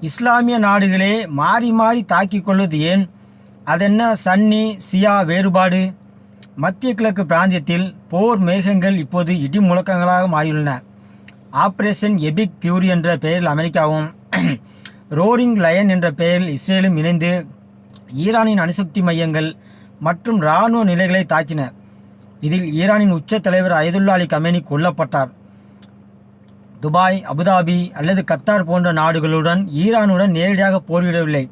இஸ்லாமிய நாடுகளே மாறி மாறி தாக்கிக் கொள்வது ஏன்? அதென்ன சன்னி சியா வேறுபாடு? மத்திய கிழக்கு பிராந்தியத்தில் போர் மேகங்கள் இப்போது இடி முழக்கங்களாக மாறியுள்ளன. ஆபரேஷன் எபிக் பியூரி என்ற பெயரில் அமெரிக்காவும் ரோரிங் லயன் என்ற பெயரில் இஸ்ரேலும் இணைந்து ஈரானின் அணுசக்தி மையங்கள் மற்றும் இராணுவ நிலைகளை தாக்கின. இதில் ஈரானின் உச்ச தலைவர் அயதுல்லா அலி கமேனி கொல்லப்பட்டார். துபாய், அபுதாபி அல்லது கத்தார் போன்ற நாடுகளுடன் ஈரானுடன் நேரடியாக போரிடவில்லை.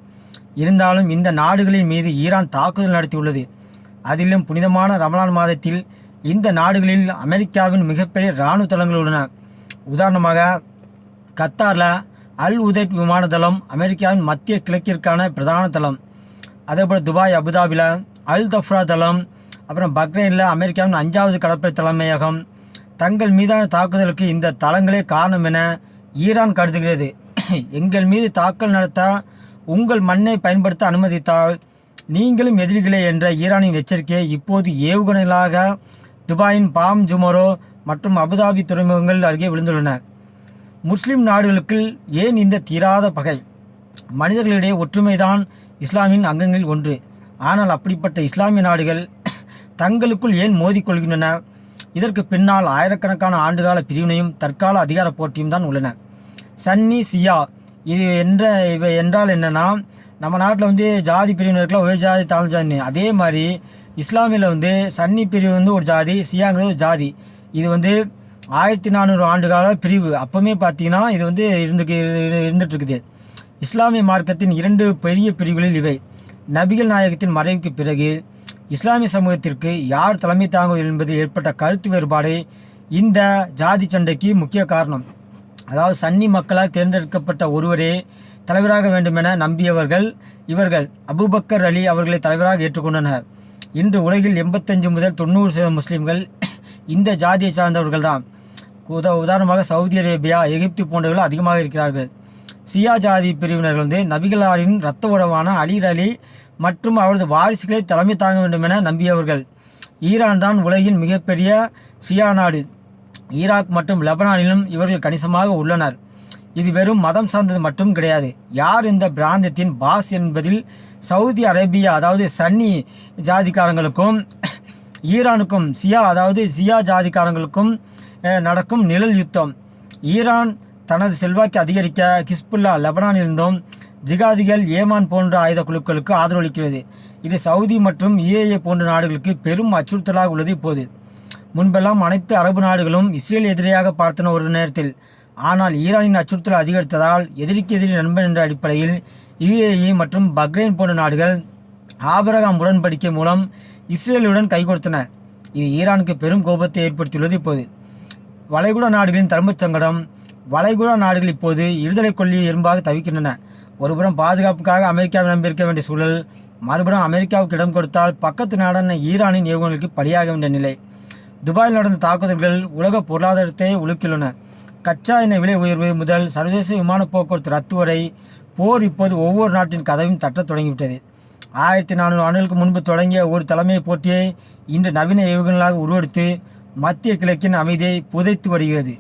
இருந்தாலும் இந்த நாடுகளின் மீது ஈரான் தாக்குதல் நடத்தியுள்ளது. அதிலும் புனிதமான ரமலான் மாதத்தில் இந்த நாடுகளில் அமெரிக்காவின் மிகப்பெரிய இராணுவ தளங்கள் உள்ளன. உதாரணமாக கத்தாரில் அல் உதைட் விமான தளம் அமெரிக்காவின் மத்திய கிழக்கிற்கான பிரதான தளம். அதேபோல் துபாய், அபுதாபியில் அல் தஃப்ரா தளம், அப்புறம் பக்ரைனில் அமெரிக்காவின் 5வது கடற்படை தலைமையகம். தங்கள் மீதான தாக்குதலுக்கு இந்த தளங்களே காரணம் என ஈரான் கருதுகிறது. எங்கள் மீது தாக்குதல் நடத்த உங்கள் மண்ணை பயன்படுத்த அனுமதித்தால் நீங்களும் எதிரிகளே என்ற ஈரானின் எச்சரிக்கையை இப்போது ஏவுகணைகளாக துபாயின் பாம் ஜுமரோ மற்றும் அபுதாபி துறைமுகங்கள் அருகே விழுந்துள்ளன. முஸ்லிம் நாடுகளுக்கு ஏன் இந்த தீராத பகை? மனிதர்களிடையே ஒற்றுமைதான் இஸ்லாமின் அங்கங்களில் ஒன்று. ஆனால் அப்படிப்பட்ட இஸ்லாமிய நாடுகள் தங்களுக்குள் ஏன் மோதிக்கொள்கின்றன? இதற்கு பின்னால் ஆயிரக்கணக்கான ஆண்டுகால பிரிவினையும் தற்கால அதிகார போட்டியும் தான் உள்ளன. சன்னி சியா இவை என்றால் என்னன்னா, நம்ம நாட்டில் ஜாதி பிரிவினருக்குலாம் ஒரு ஜாதி தாழ்ந்த ஜாதி. அதே மாதிரி இஸ்லாமியில் சன்னி பிரிவு ஒரு ஜாதி, சியாங்கிறது ஒரு ஜாதி. இது 1400 ஆண்டுகால பிரிவு. அப்பவுமே பார்த்தீங்கன்னா இது இருந்துட்டு இருக்குது. இஸ்லாமிய மார்க்கத்தின் 2 பெரிய பிரிவுகளில் இவை. நபிகள் நாயகத்தின் மறைவுக்கு பிறகு இஸ்லாமிய சமூகத்திற்கு யார் தலைமை தாங்குவது என்பது ஏற்பட்ட கருத்து வேறுபாடு இந்த ஜாதி சண்டைக்கு முக்கிய காரணம். அதாவது சன்னி மக்களால் தேர்ந்தெடுக்கப்பட்ட ஒருவரே தலைவராக வேண்டும் என நம்பியவர்கள் இவர்கள். அபூபக்கர் அலி அவர்களை தலைவராக ஏற்றுக்கொண்டனர். இன்று உலகில் 85 முதல் 90% முஸ்லிம்கள் இந்த ஜாதியை சார்ந்தவர்கள் தான். உதாரணமாக சவுதி அரேபியா, எகிப்து போன்றவர்கள் அதிகமாக இருக்கிறார்கள். சியா ஜாதி பிரிவினர்கள் நபிகளாரின் இரத்த உறவான அலி மற்றும் அவரது வாரிசுகளை தலைமை தாங்க வேண்டும் என நம்பியவர்கள். ஈரான் தான் உலகின் மிகப்பெரிய சியா நாடு. ஈராக் மற்றும் லெபனானிலும் இவர்கள் கணிசமாக உள்ளனர். இது வெறும் மதம் சார்ந்தது மட்டும் கிடையாது. யார் இந்த பிராந்தியத்தின் பாஸ் என்பதில் சவுதி அரேபியா அதாவது சன்னி ஜாதிக்காரங்களுக்கும் ஈரானுக்கும் சியா ஜாதிக்காரங்களுக்கும் நடக்கும் நிழல் யுத்தம். ஈரான் தனது செல்வாக்கை அதிகரிக்க ஹிஸ்புல்லா லெபனானிலிருந்தும் ஜிகாதிகள் ஏமான் போன்ற ஆயுத குழுக்களுக்கு ஆதரவளிக்கிறது. இது சவுதி மற்றும் UAE போன்ற நாடுகளுக்கு பெரும் அச்சுறுத்தலாக உள்ளது. இப்போது முன்பெல்லாம் அனைத்து அரபு நாடுகளும் இஸ்ரேல் எதிரியாக பார்த்தன ஒரு நேரத்தில். ஆனால் ஈரானின் அச்சுறுத்தல் அதிகரித்ததால் எதிரிக்கு எதிரி நண்பன் என்ற அடிப்படையில் UAE மற்றும் பக்ரைன் போன்ற நாடுகள் ஆபிரகாம் உடன்படிக்கை மூலம் இஸ்ரேலுடன் கைகோர்த்தன. இது ஈரானுக்கு பெரும் கோபத்தை ஏற்படுத்தியுள்ளது. இப்போது வளைகுடா நாடுகளின் தர்ம சங்கடம். வளைகுடா நாடுகள் இப்போது இருதலை கொல்லி எறும்பாக தவிக்கின்றன. ஒருபுறம் பாதுகாப்புக்காக அமெரிக்காவை நம்பியிருக்க வேண்டிய சூழல், மறுபுறம் அமெரிக்காவுக்கு இடம் கொடுத்தால் பக்கத்து நாடான ஈரானின் ஏவுகணைகளுக்கு பலியாக வேண்டிய நிலை. துபாயில் நடந்த தாக்குதல்கள் உலக பொருளாதாரத்தை உலுக்கியுள்ளன. கச்சா எண்ணெய் விலை உயர்வு முதல் சர்வதேச விமான போக்குவரத்து ரத்து வரை போர் இப்போது ஒவ்வொரு நாட்டின் கதவையும் தட்டத் தொடங்கிவிட்டது. 1400 ஆண்டுகளுக்கு முன்பு தொடங்கிய ஒரு தலைமை போட்டியை இன்று நவீன ஏவுகணைகளாக உருவெடுத்து மத்திய கிழக்கின் அமைதியை புதைத்து வருகிறது.